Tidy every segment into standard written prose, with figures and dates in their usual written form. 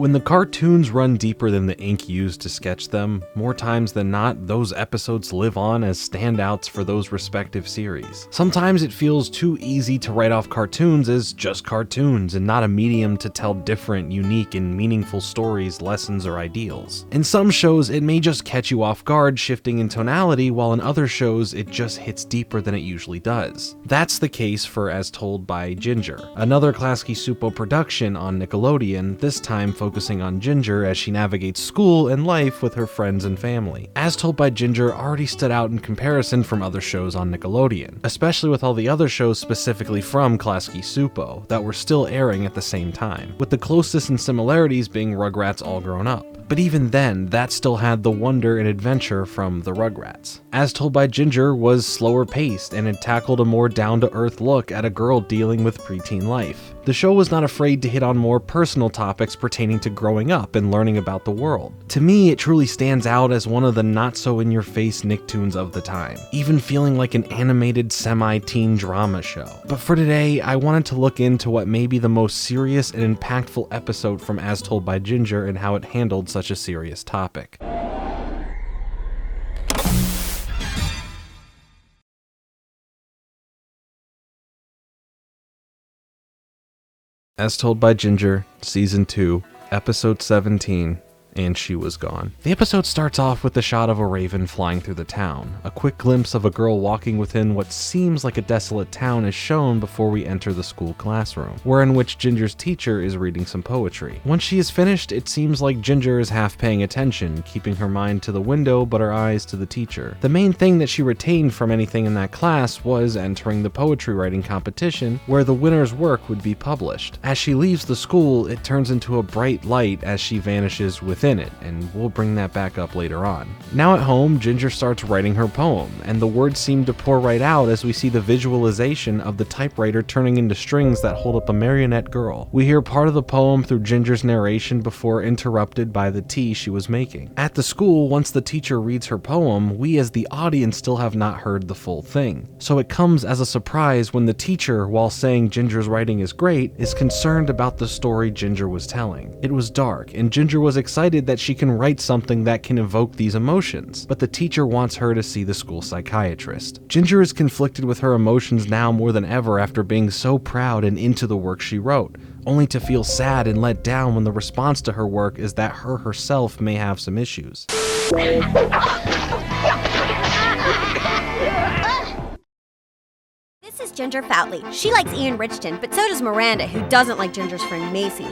When the cartoons run deeper than the ink used to sketch them, more times than not, those episodes live on as standouts for those respective series. Sometimes it feels too easy to write off cartoons as just cartoons and not a medium to tell different, unique, and meaningful stories, lessons, or ideals. In some shows, it may just catch you off guard, shifting in tonality, while in other shows, it just hits deeper than it usually does. That's the case for As Told by Ginger, another Klasky Csupo production on Nickelodeon, this time focusing on Ginger as she navigates school and life with her friends and family. As Told by Ginger already stood out in comparison from other shows on Nickelodeon, especially with all the other shows specifically from Klasky Csupo that were still airing at the same time, with the closest in similarities being Rugrats All Grown Up. But even then, that still had the wonder and adventure from the Rugrats. As Told by Ginger was slower paced, and it tackled a more down-to-earth look at a girl dealing with preteen life. The show was not afraid to hit on more personal topics pertaining to growing up and learning about the world. To me, it truly stands out as one of the not-so-in-your-face Nicktoons of the time, even feeling like an animated semi-teen drama show. But for today, I wanted to look into what may be the most serious and impactful episode from As Told by Ginger and how it handled such a serious topic. As Told by Ginger, Season 2, Episode 17, And She Was Gone. The episode starts off with the shot of a raven flying through the town. A quick glimpse of a girl walking within what seems like a desolate town is shown before we enter the school classroom, where in which Ginger's teacher is reading some poetry. Once she is finished, it seems like Ginger is half paying attention, keeping her mind to the window but her eyes to the teacher. The main thing that she retained from anything in that class was entering the poetry writing competition, where the winner's work would be published. As she leaves the school, it turns into a bright light as she vanishes within it, and we'll bring that back up later on. Now at home, Ginger starts writing her poem, and the words seem to pour right out as we see the visualization of the typewriter turning into strings that hold up a marionette girl. We hear part of the poem through Ginger's narration before interrupted by the tea she was making. At the school, once the teacher reads her poem, we as the audience still have not heard the full thing. So it comes as a surprise when the teacher, while saying Ginger's writing is great, is concerned about the story Ginger was telling. It was dark, and Ginger was excited that she can write something that can evoke these emotions, but the teacher wants her to see the school psychiatrist. Ginger is conflicted with her emotions now more than ever after being so proud and into the work she wrote, only to feel sad and let down when the response to her work is that her herself may have some issues. This is Ginger Foutley. She likes Ian Richton, but so does Miranda, who doesn't like Ginger's friend Macy.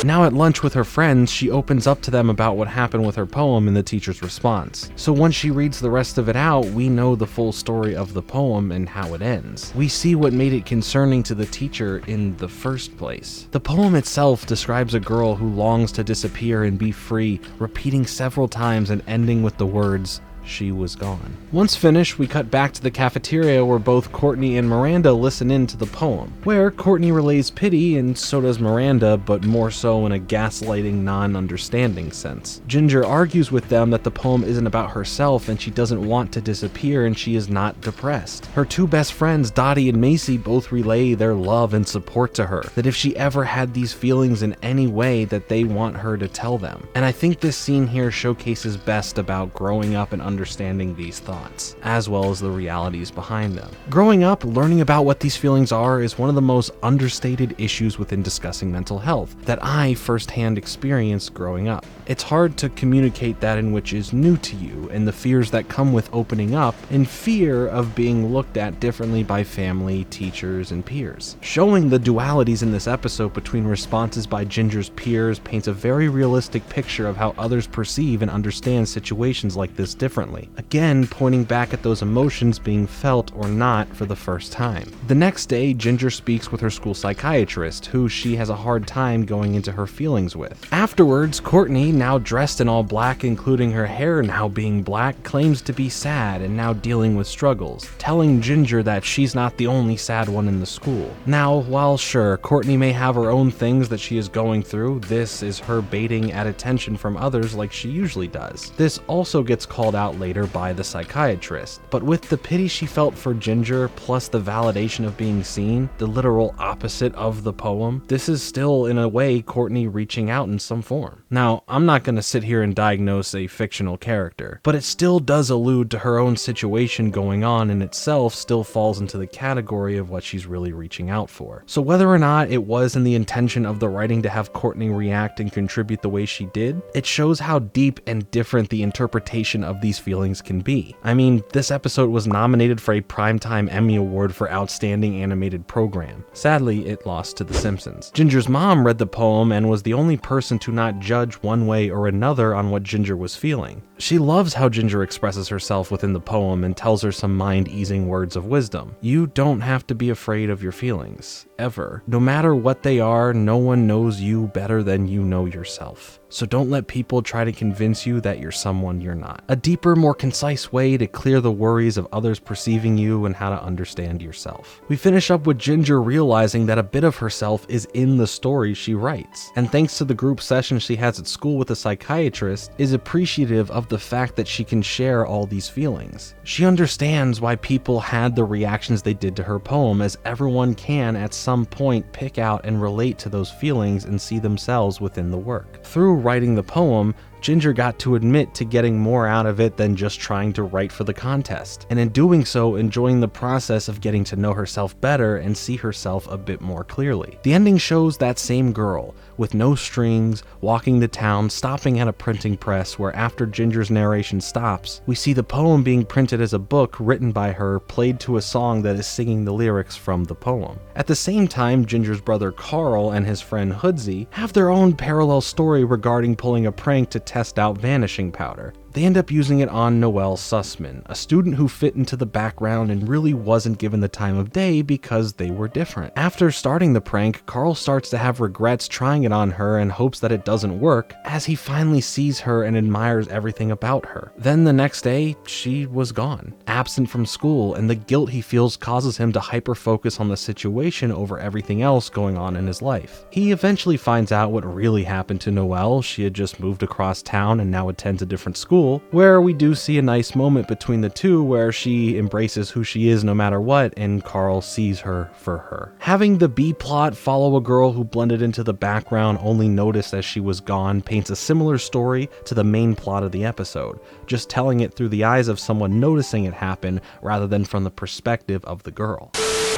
Now at lunch with her friends, she opens up to them about what happened with her poem and the teacher's response. So once she reads the rest of it out, we know the full story of the poem and how it ends. We see what made it concerning to the teacher in the first place. The poem itself describes a girl who longs to disappear and be free, repeating several times and ending with the words, "She was gone." Once finished, we cut back to the cafeteria where both Courtney and Miranda listen in to the poem, where Courtney relays pity and so does Miranda, but more so in a gaslighting, non-understanding sense. Ginger argues with them that the poem isn't about herself and she doesn't want to disappear and she is not depressed. Her two best friends, Dottie and Macy, both relay their love and support to her, that if she ever had these feelings in any way that they want her to tell them. And I think this scene here showcases best about growing up and understanding these thoughts, as well as the realities behind them. Growing up, learning about what these feelings are is one of the most understated issues within discussing mental health that I firsthand experienced growing up. It's hard to communicate that in which is new to you, and the fears that come with opening up, and fear of being looked at differently by family, teachers, and peers. Showing the dualities in this episode between responses by Ginger's peers paints a very realistic picture of how others perceive and understand situations like this differently. Again, pointing back at those emotions being felt or not for the first time. The next day, Ginger speaks with her school psychiatrist, who she has a hard time going into her feelings with. Afterwards, Courtney, now dressed in all black, including her hair now being black, claims to be sad and now dealing with struggles, telling Ginger that she's not the only sad one in the school. Now, while sure, Courtney may have her own things that she is going through, this is her baiting at attention from others like she usually does. This also gets called out about later by the psychiatrist. But with the pity she felt for Ginger, plus the validation of being seen, the literal opposite of the poem, this is still, in a way, Courtney reaching out in some form. Now, I'm not going to sit here and diagnose a fictional character, but it still does allude to her own situation going on in itself still falls into the category of what she's really reaching out for. So whether or not it was in the intention of the writing to have Courtney react and contribute the way she did, it shows how deep and different the interpretation of these feelings can be. I mean, this episode was nominated for a Primetime Emmy Award for Outstanding Animated Program. Sadly, it lost to The Simpsons. Ginger's mom read the poem and was the only person to not judge one way or another on what Ginger was feeling. She loves how Ginger expresses herself within the poem and tells her some mind-easing words of wisdom. You don't have to be afraid of your feelings, ever. No matter what they are, no one knows you better than you know yourself. So don't let people try to convince you that you're someone you're not. A deeper, more concise way to clear the worries of others perceiving you and how to understand yourself. We finish up with Ginger realizing that a bit of herself is in the story she writes, and thanks to the group session she has at school with a psychiatrist, is appreciative of the fact that she can share all these feelings. She understands why people had the reactions they did to her poem, as everyone can at some point pick out and relate to those feelings and see themselves within the work. Through writing the poem, Ginger got to admit to getting more out of it than just trying to write for the contest, and in doing so, enjoying the process of getting to know herself better and see herself a bit more clearly. The ending shows that same girl, with no strings, walking to town, stopping at a printing press where after Ginger's narration stops, we see the poem being printed as a book written by her, played to a song that is singing the lyrics from the poem. At the same time, Ginger's brother Carl and his friend Hoodsy have their own parallel story regarding pulling a prank to test out vanishing powder. They end up using it on Noelle Sussman, a student who fit into the background and really wasn't given the time of day because they were different. After starting the prank, Carl starts to have regrets trying it on her and hopes that it doesn't work, as he finally sees her and admires everything about her. Then the next day, she was gone, absent from school, and the guilt he feels causes him to hyper-focus on the situation over everything else going on in his life. He eventually finds out what really happened to Noelle. She had just moved across town and now attends a different school, where we do see a nice moment between the two where she embraces who she is no matter what, and Carl sees her for her. Having the B-plot follow a girl who blended into the background, only noticed as she was gone, paints a similar story to the main plot of the episode, just telling it through the eyes of someone noticing it happen rather than from the perspective of the girl.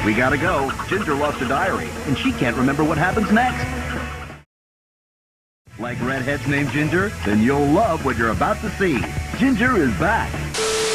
We gotta go. Ginger lost her diary, and she can't remember what happens next. Like redheads named Ginger? Then you'll love what you're about to see. Ginger is back.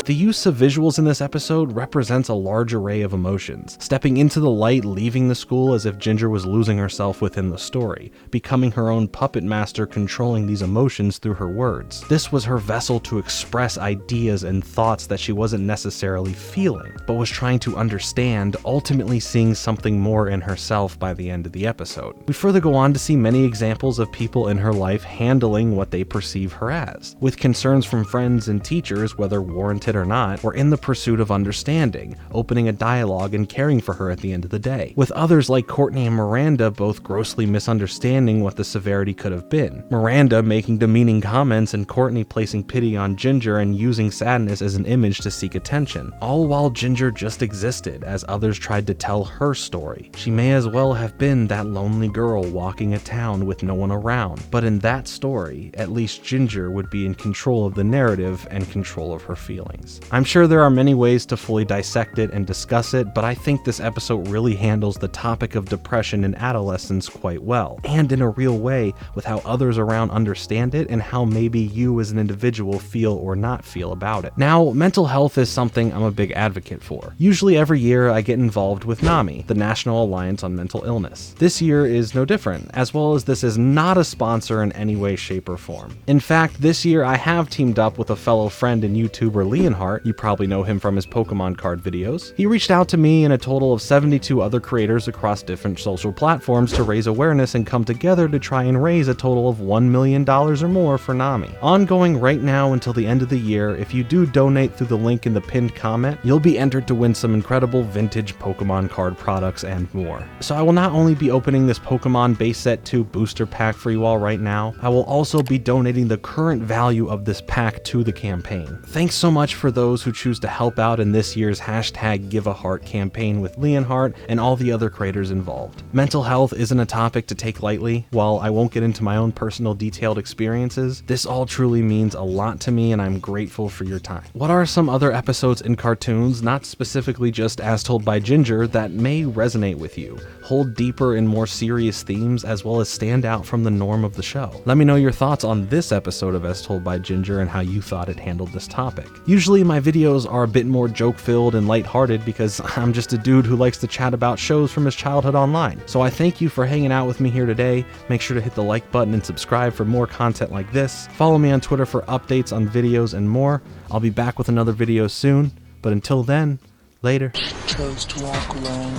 The use of visuals in this episode represents a large array of emotions, stepping into the light, leaving the school as if Ginger was losing herself within the story, becoming her own puppet master, controlling these emotions through her words. This was her vessel to express ideas and thoughts that she wasn't necessarily feeling, but was trying to understand, ultimately seeing something more in herself by the end of the episode. We further go on to see many examples of people in her life handling what they perceive her as, with concerns from friends and teachers, whether warranted or not, or in the pursuit of understanding, opening a dialogue and caring for her at the end of the day, with others like Courtney and Miranda both grossly misunderstanding what the severity could have been. Miranda making demeaning comments and Courtney placing pity on Ginger and using sadness as an image to seek attention, all while Ginger just existed as others tried to tell her story. She may as well have been that lonely girl walking a town with no one around, but in that story, at least Ginger would be in control of the narrative and control of her feelings. I'm sure there are many ways to fully dissect it and discuss it, but I think this episode really handles the topic of depression in adolescence quite well, and in a real way, with how others around understand it and how maybe you as an individual feel or not feel about it. Now, mental health is something I'm a big advocate for. Usually every year I get involved with NAMI, the National Alliance on Mental Illness. This year is no different, as well as this is not a sponsor in any way, shape, or form. In fact, this year I have teamed up with a fellow friend and YouTuber, Leonhart, Leonhart, you probably know him from his Pokemon card videos. He reached out to me and a total of 72 other creators across different social platforms to raise awareness and come together to try and raise a total of $1 million or more for NAMI. Ongoing right now until the end of the year, if you do donate through the link in the pinned comment, you'll be entered to win some incredible vintage Pokemon card products and more. So I will not only be opening this Pokemon Base Set 2 booster pack for you all right now, I will also be donating the current value of this pack to the campaign. Thanks so much for those who choose to help out in this year's #GiveAHeart campaign with Leonhart and all the other creators involved. Mental health isn't a topic to take lightly. While I won't get into my own personal detailed experiences, this all truly means a lot to me and I'm grateful for your time. What are some other episodes in cartoons, not specifically just As Told by Ginger, that may resonate with you, hold deeper and more serious themes, as well as stand out from the norm of the show? Let me know your thoughts on this episode of As Told by Ginger and how you thought it handled this topic. Usually my videos are a bit more joke-filled and lighthearted because I'm just a dude who likes to chat about shows from his childhood online. So I thank you for hanging out with me here today. Make sure to hit the like button and subscribe for more content like this. Follow me on Twitter for updates on videos and more. I'll be back with another video soon, but until then, later. Chose to walk alone,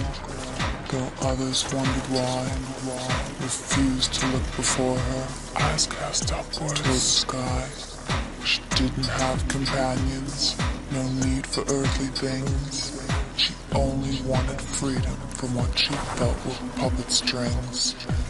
though others wondered why. Refused to look before her, eyes cast upwards toward the sky. She didn't have companions, no need for earthly things. She only wanted freedom from what she felt were puppet strings.